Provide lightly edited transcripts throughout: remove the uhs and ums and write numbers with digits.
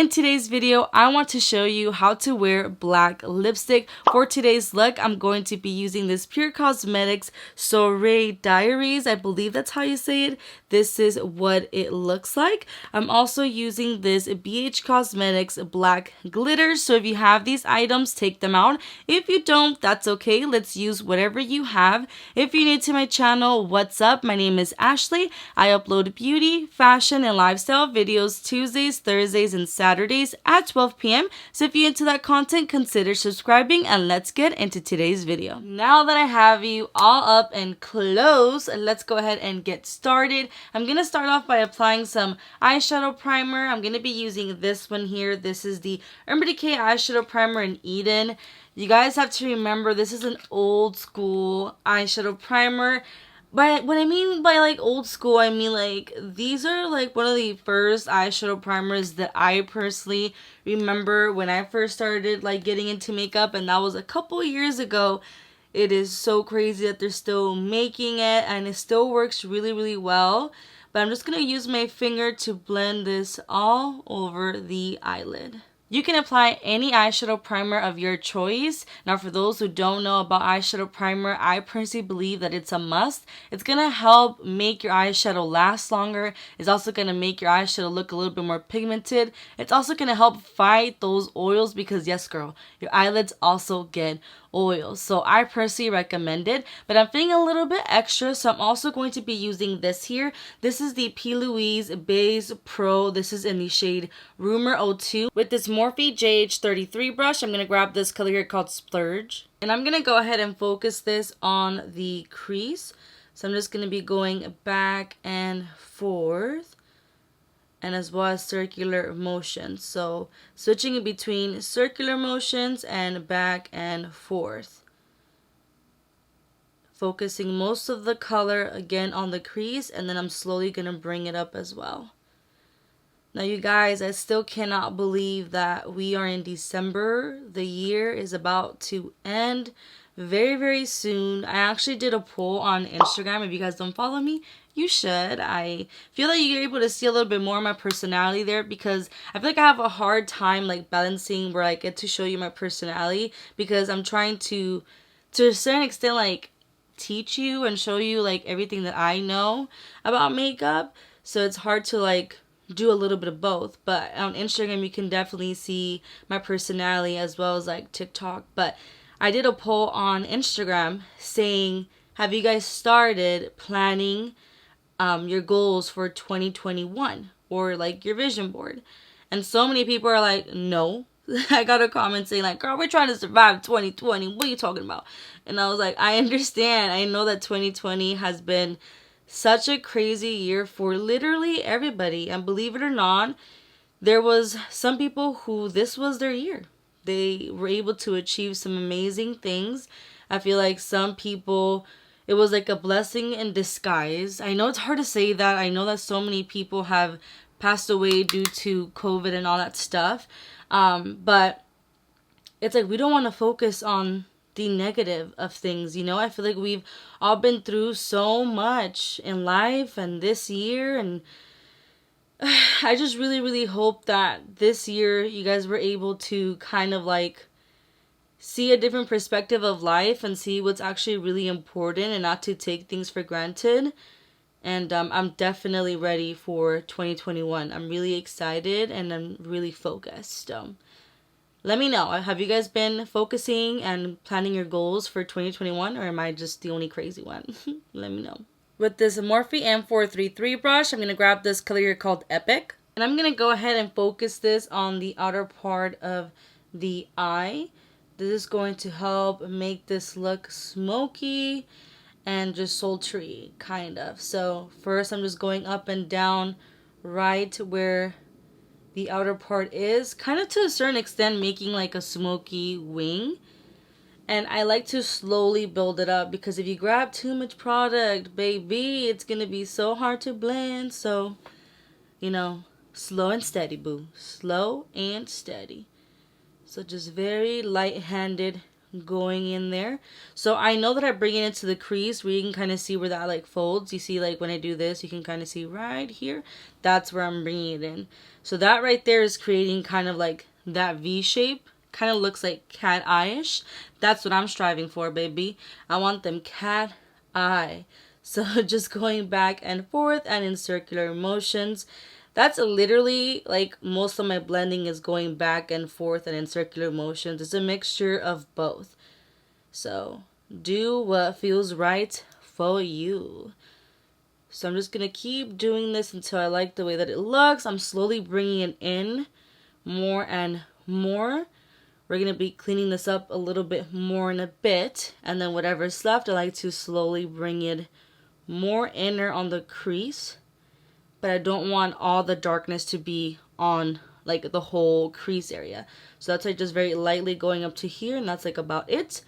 In today's video, I want to show you how to wear black lipstick. For today's look, I'm going to be using this Pure Cosmetics Soirée Diaries. I believe that's how you say it. This is what it looks like. I'm also using this BH Cosmetics black glitter. So if you have these items, take them out. If you don't, that's okay. Let's use whatever you have. If you're new to my channel, what's up? My name is Ashley. I upload beauty, fashion, and lifestyle videos Tuesdays, Thursdays, and Saturdays at 12 p.m. So if you're into that content, consider subscribing, and let's get into today's video. Now that I have you all up and close, let's go ahead and get started. I'm going to start off by applying some eyeshadow primer. I'm going to be using this one here. This is the Decay eyeshadow primer in Eden. You guys have to remember this is an old school eyeshadow primer. But what I mean by like old school, I mean like these are like one of the first eyeshadow primers that I personally remember when I first started like getting into makeup, and that was a couple years ago. It is so crazy that they're still making it and it still works really well. But I'm just going to use my finger to blend this all over the eyelid. You can apply any eyeshadow primer of your choice. Now, for those who don't know about eyeshadow primer, I personally believe that it's a must. It's going to help make your eyeshadow last longer. It's also going to make your eyeshadow look a little bit more pigmented. It's also going to help fight those oils because, yes, girl, your eyelids also get oils. So I personally recommend it, but I'm feeling a little bit extra, so I'm also going to be using this here. This is the P. Louise Base Pro. This is in the shade Rumour 02. With this Morphe JH33 brush, I'm going to grab this color here called Splurge. And I'm going to go ahead and focus this on the crease. So I'm just going to be going back and forth, and as well as circular motions. So switching in between circular motions and back and forth. Focusing most of the color again on the crease, and then I'm slowly going to bring it up as well. Now you guys, I still cannot believe that we are in December. The year is about to end very soon. I actually did a poll on Instagram. If you guys don't follow me, you should. I feel like you're able to see a little bit more of my personality there, because I feel like I have a hard time like balancing where I get to show you my personality, because I'm trying to a certain extent, like teach you and show you like everything that I know about makeup. So it's hard to like do a little bit of both. But on Instagram you can definitely see my personality as well as like TikTok. But I did a poll on Instagram saying, have you guys started planning your goals for 2021 or like your vision board? And so many people are like, no. I got a comment saying like, girl, we're trying to survive 2020. What are you talking about? And I was like, I understand. I know that 2020 has been such a crazy year for literally everybody. And believe it or not, there was some people who this was their year. They were able to achieve some amazing things. I feel like some people, it was like a blessing in disguise. I know it's hard to say that. I know that so many people have passed away due to COVID and all that stuff. But it's like we don't want to focus on the negative of things, you know? I feel like we've all been through so much in life and this year, and I just really hope that this year you guys were able to kind of like see a different perspective of life and see what's actually really important and not to take things for granted. And I'm definitely ready for 2021. I'm really excited and I'm really focused. Let me know. Have you guys been focusing and planning your goals for 2021, or am I just the only crazy one? Let me know. With this Morphe M433 brush, I'm going to grab this color here called Epic. And I'm going to go ahead and focus this on the outer part of the eye. This is going to help make this look smoky and just sultry, kind of. So first I'm just going up and down right where the outer part is, kind of to a certain extent making like a smoky wing. And I like to slowly build it up, because if you grab too much product, baby, it's gonna be so hard to blend. So, you know, slow and steady, boo. Slow and steady. So just very light-handed going in there. So I know that I bring it into the crease where you can kind of see where that like folds. You see like when I do this, you can kind of see right here. That's where I'm bringing it in. So that right there is creating kind of like that V shape. Kind of looks like cat eye-ish. That's what I'm striving for, baby. I want them cat eye. So just going back and forth and in circular motions. That's literally like most of my blending is going back and forth and in circular motions. It's a mixture of both. So do what feels right for you. So I'm just going to keep doing this until I like the way that it looks. I'm slowly bringing it in more and more. We're going to be cleaning this up a little bit more in a bit. And then whatever's left, I like to slowly bring it more inner on the crease. But I don't want all the darkness to be on like the whole crease area. So that's like just very lightly going up to here, and that's like about it.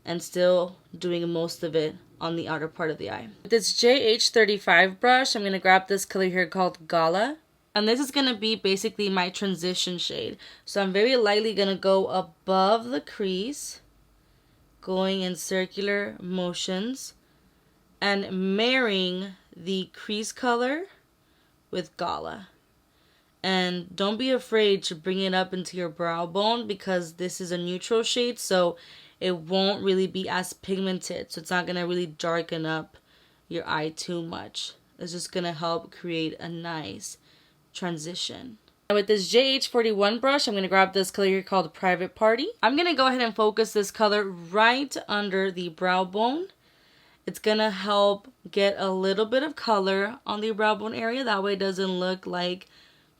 And still doing most of it on the outer part of the eye. With this JH35 brush, I'm going to grab this color here called Gala. And this is going to be basically my transition shade. So I'm very lightly going to go above the crease, going in circular motions, and marrying the crease color with Gala. And don't be afraid to bring it up into your brow bone because this is a neutral shade, so it won't really be as pigmented. So it's not going to really darken up your eye too much. It's just going to help create a nice transition. Now with this JH41 brush, I'm going to grab this color here called Private Party. I'm going to go ahead and focus this color right under the brow bone. It's going to help get a little bit of color on the brow bone area. That way it doesn't look like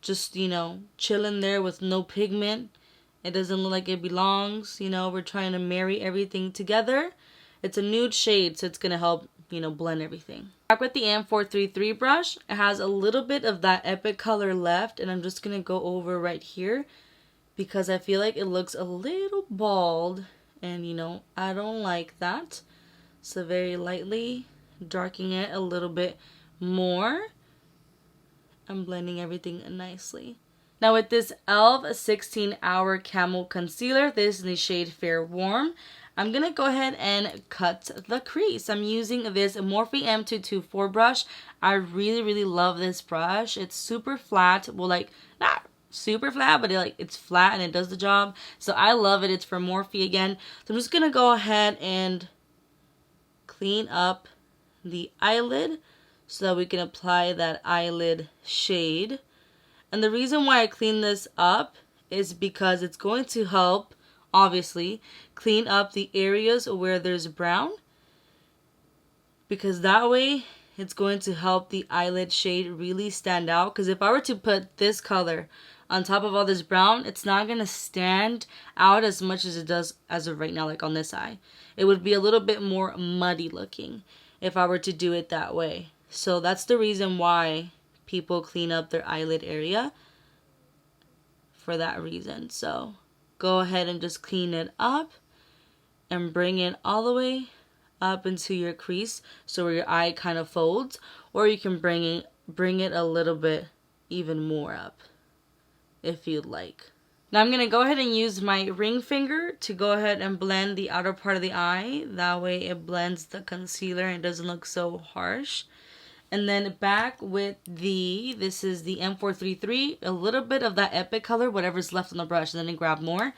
just, you know, chilling there with no pigment. It doesn't look like it belongs. You know, we're trying to marry everything together. It's a nude shade, so it's going to help, you know, blend everything. Back with the M433 brush, it has a little bit of that epic color left. And I'm just going to go over right here because I feel like it looks a little bald. And, you know, I don't like that. So very lightly darkening it a little bit more. I'm blending everything nicely. Now with this e.l.f. 16 Hour Camo Concealer, this is the shade Fair Warm. I'm going to go ahead and cut the crease. I'm using this Morphe M224 brush. I really love this brush. It's super flat. Well, like, not super flat, but it's flat and it does the job. So I love it. It's from Morphe again. So I'm just going to go ahead and clean up the eyelid so that we can apply that eyelid shade. And the reason why I clean this up is because it's going to help, obviously, clean up the areas where there's brown. Because that way, it's going to help the eyelid shade really stand out. Because if I were to put this color on top of all this brown, it's not going to stand out as much as it does as of right now, like on this eye. It would be a little bit more muddy looking if I were to do it that way. So that's the reason why people clean up their eyelid area, for that reason. So go ahead and just clean it up and bring it all the way up into your crease so where your eye kind of folds, or you can bring it a little bit even more up if you'd like. Now I'm going to go ahead and use my ring finger to go ahead and blend the outer part of the eye. That way it blends the concealer and it doesn't look so harsh. And then back with this is the M433, a little bit of that epic color, whatever's left on the brush, and then grab more.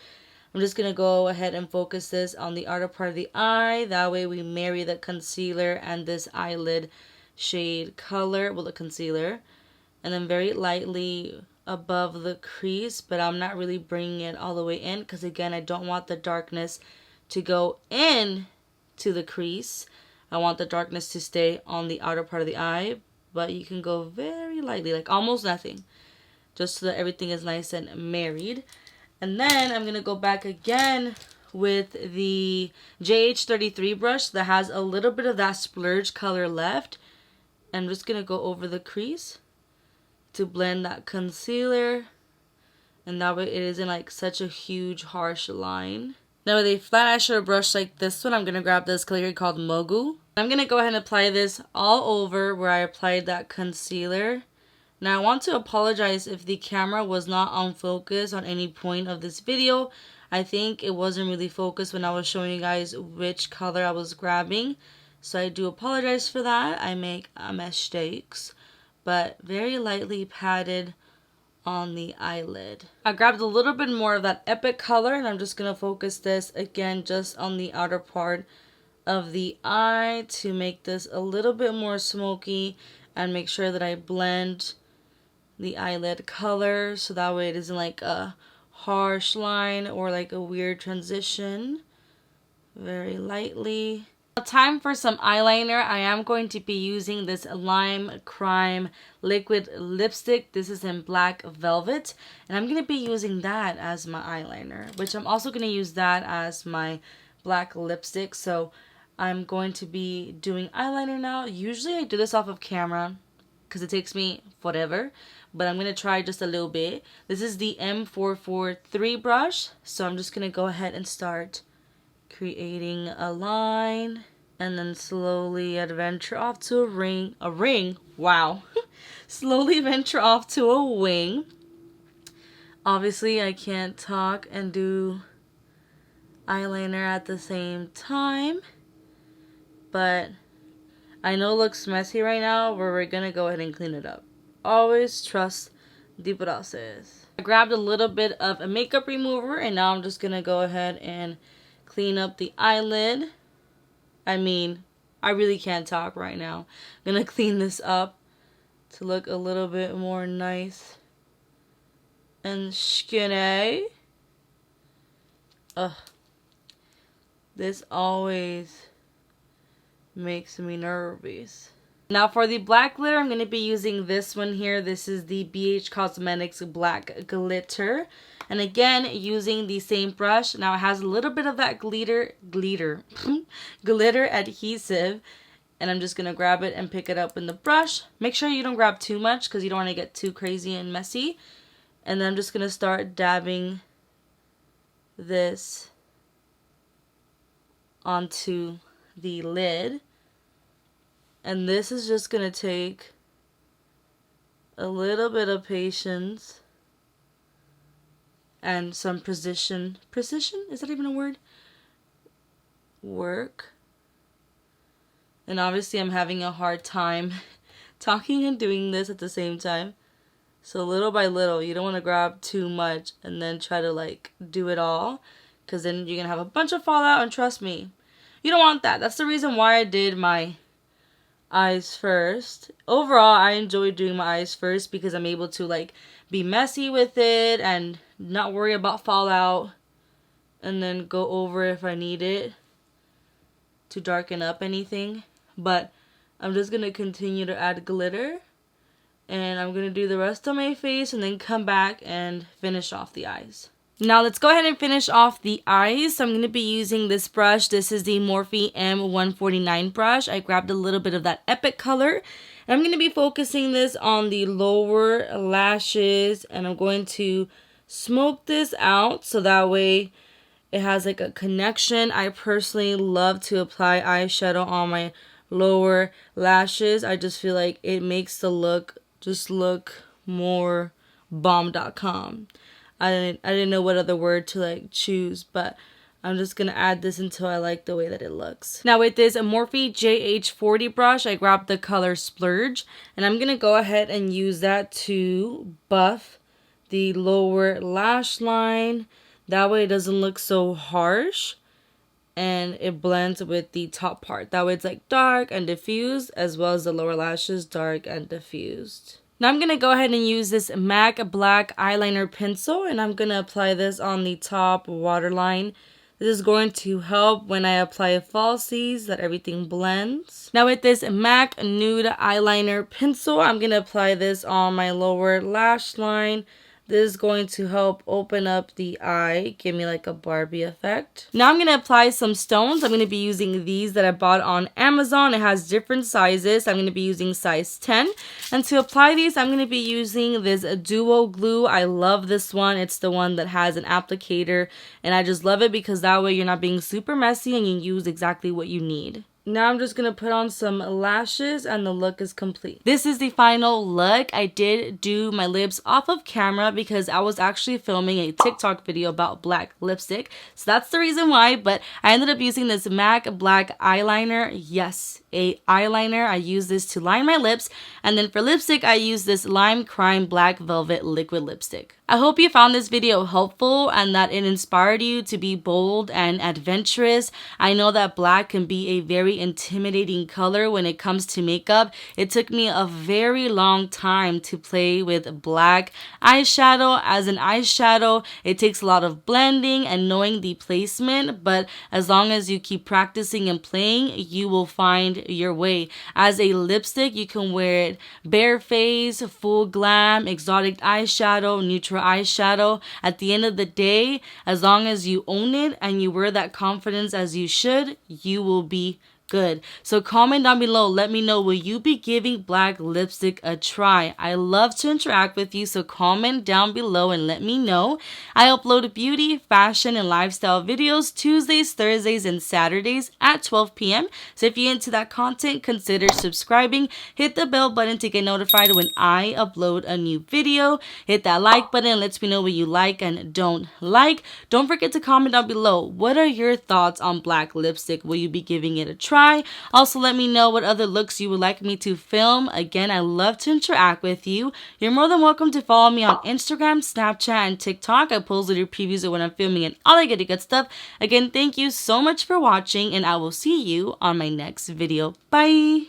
I'm just going to go ahead and focus this on the outer part of the eye. That way we marry the concealer and this eyelid shade color, well, the concealer. And then very lightly above the crease, but I'm not really bringing it all the way in because, again, I don't want the darkness to go in to the crease. I want the darkness to stay on the outer part of the eye, but you can go very lightly, like almost nothing, just so that everything is nice and married. And then I'm going to go back again with the JH33 brush that has a little bit of that splurge color left. I'm just going to go over the crease to blend that concealer, and that way it isn't like such a huge harsh line. Now with a flat eyeshadow brush like this one, I'm going to grab this color here called Mogu. I'm going to go ahead and apply this all over where I applied that concealer. Now I want to apologize if the camera was not on focus on any point of this video. I think it wasn't really focused when I was showing you guys which color I was grabbing. So I do apologize for that. I make mistakes. But very lightly patted on the eyelid. I grabbed a little bit more of that Epic color, and I'm just going to focus this again just on the outer part of the eye to make this a little bit more smoky and make sure that I blend the eyelid color so that way it isn't like a harsh line or like a weird transition. Very lightly. Time for some eyeliner. I am going to be using this Lime Crime liquid lipstick. This is in Black Velvet, and I'm going to be using that as my eyeliner, which I'm also going to use that as my black lipstick. So I'm going to be doing eyeliner now. Usually I do this off of camera because it takes me forever, but I'm going to try just a little bit. This is the M443 brush, so I'm just going to go ahead and start creating a line and then slowly adventure off to a ring, wow. Slowly venture off to a wing. Obviously I can't talk and do eyeliner at the same time, but I know it looks messy right now, but we're gonna go ahead and clean it up. Always trust the process. I grabbed a little bit of a makeup remover, and now I'm just gonna go ahead and clean up the eyelid. I mean, I really can't talk right now. I'm gonna clean this up to look a little bit more nice and skinny. Ugh. This always makes me nervous. Now for the black glitter, I'm going to be using this one here. This is the BH Cosmetics Black Glitter. And again, using the same brush. Now it has a little bit of that glitter adhesive. And I'm just going to grab it and pick it up in the brush. Make sure you don't grab too much because you don't want to get too crazy and messy. And then I'm just going to start dabbing this onto the lid. And this is just going to take a little bit of patience and some precision, is that even a word? Work. And obviously I'm having a hard time talking and doing this at the same time. So little by little, you don't want to grab too much and then try to like do it all, because then you're going to have a bunch of fallout, and trust me, you don't want that. That's the reason why I did my eyes first. Overall, I enjoy doing my eyes first because I'm able to like be messy with it and not worry about fallout, and then go over if I need it to darken up anything. But I'm just going to continue to add glitter, and I'm going to do the rest of my face and then come back and finish off the eyes. Now let's go ahead and finish off the eyes. So I'm going to be using this brush. This is the Morphe M149 brush. I grabbed a little bit of that Epic color. And I'm going to be focusing this on the lower lashes. And I'm going to smoke this out so that way it has like a connection. I personally love to apply eyeshadow on my lower lashes. I just feel like it makes the look just look more bomb.com. I didn't know what other word to like choose, but I'm just going to add this until I like the way that it looks. Now with this Morphe JH40 brush, I grabbed the color Splurge, and I'm going to go ahead and use that to buff the lower lash line. That way it doesn't look so harsh, and it blends with the top part. That way it's like dark and diffused, as well as the lower lashes dark and diffused. Now I'm going to go ahead and use this MAC Black Eyeliner Pencil, and I'm going to apply this on the top waterline. This is going to help when I apply falsies that everything blends. Now with this MAC Nude Eyeliner Pencil, I'm going to apply this on my lower lash line. This is going to help open up the eye, give me like a Barbie effect. Now I'm going to apply some stones. I'm going to be using these that I bought on Amazon. It has different sizes. I'm going to be using size 10. And to apply these, I'm going to be using this Duo Glue. I love this one. It's the one that has an applicator. And I just love it because that way you're not being super messy and you use exactly what you need. Now I'm just going to put on some lashes and the look is complete. This is the final look. I did do my lips off of camera because I was actually filming a TikTok video about black lipstick. So that's the reason why, but I ended up using this MAC black eyeliner. Yes, a eyeliner. I use this to line my lips. And then for lipstick, I use this Lime Crime Black Velvet Liquid Lipstick. I hope you found this video helpful and that it inspired you to be bold and adventurous. I know that black can be a very intimidating color when it comes to makeup. It took me a very long time to play with black eyeshadow. As an eyeshadow, it takes a lot of blending and knowing the placement, but as long as you keep practicing and playing, you will find your way. As a lipstick, you can wear it bare face, full glam, exotic eyeshadow, neutral eyeshadow. At the end of the day, as long as you own it and you wear that confidence as you should, you will be good. So comment down below, let me know, will you be giving black lipstick a try? I love to interact with you, so comment down below and let me know. I upload beauty, fashion, and lifestyle videos Tuesdays, Thursdays, and Saturdays at 12 p.m. So if you're into that content, consider subscribing. Hit the bell button to get notified when I upload a new video. Hit that like button, lets me know what you like and don't like. Don't forget to comment down below, what are your thoughts on black lipstick? Will you be giving it a try? Also, let me know what other looks you would like me to film. Again, I love to interact with you. You're more than welcome to follow me on Instagram, Snapchat, and TikTok. I post little previews of when I'm filming and all that good stuff. Again, thank you so much for watching, and I will see you on my next video. Bye!